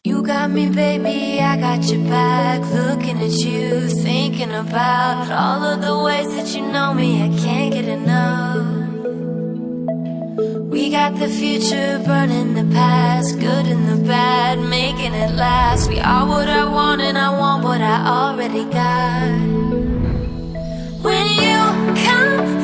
You got me, baby, I got your back. Looking at you, thinking about all of the ways that you know me. I can't get enough. We got the future, burning the past, good and the bad, making it last. We are what I want and I want what I already got. When you come